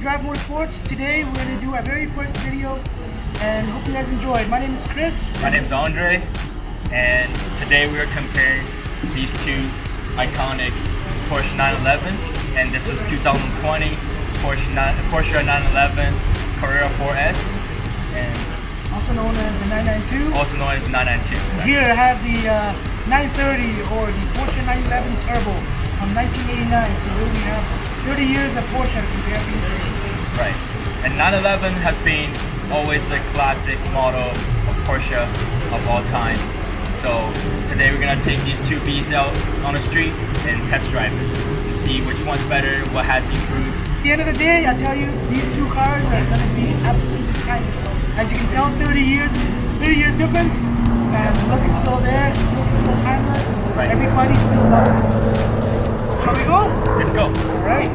Drive Motorsports. Today we're going to do our very first video and hope you guys enjoy. My name is Chris. My name is Andre, and today we are comparing these two iconic Porsche 911, and this is 2020 Porsche 911 Carrera 4S, and also known as the 992. also known as 992. Exactly. Here I have the 930 or the Porsche 911 Turbo from 1989. So here we have 30 years of Porsche to compare these to. Right. And 911 has been always the classic model of Porsche of all time. So today we're gonna take these two beasts out on the street and test drive it and see which one's better, what has improved. At the end of the day, I tell you, these two cars are gonna be absolutely timeless. So as you can tell, 30 years difference, and the look is still there, the look is still timeless, and Right. everybody still loves it. Shall we go? Let's go. All right.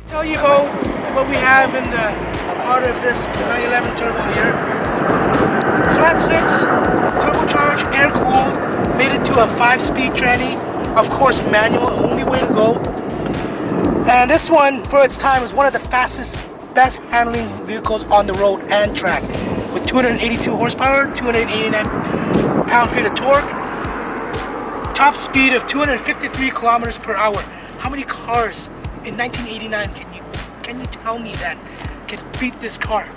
Tell you about what we have in the part of this 911 Turbo here. Flat 6, turbocharged, air-cooled, made it to a 5-speed tranny. Of course, manual, only way to go. And this one, for its time, was one of the fastest, best handling vehicles on the road and track. With 282 horsepower, 289 pound-feet of torque, top speed of 253 kilometers per hour. How many cars in 1989 can you tell me that can beat this car?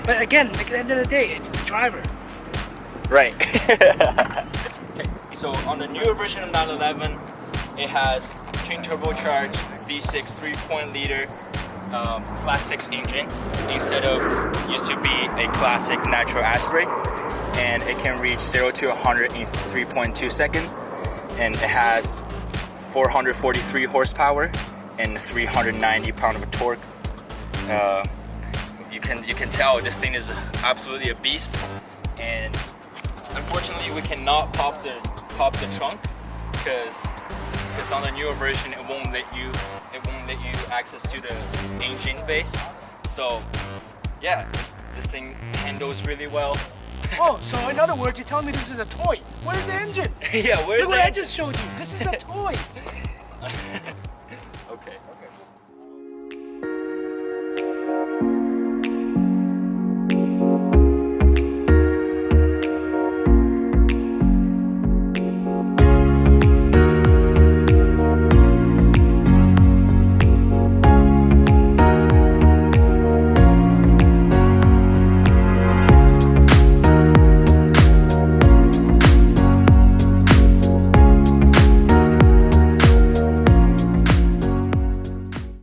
But again, at the end of the day, it's the driver. Right. Okay. So on the newer version of 911, it has twin turbocharged V6 3.0-liter flat 6 engine instead of used to be a classic natural aspirate, and it can reach 0 to 100 in 3.2 seconds, and it has 443 horsepower and 390 pound of torque. You can tell this thing is absolutely a beast, and unfortunately we cannot pop the trunk because on the newer version it won't let you access to the engine base. So yeah, this thing handles really well. Oh, so in other words, you're telling me this is a toy? Where's the engine? Yeah, where's Look the what I engine? just showed you. This is a toy.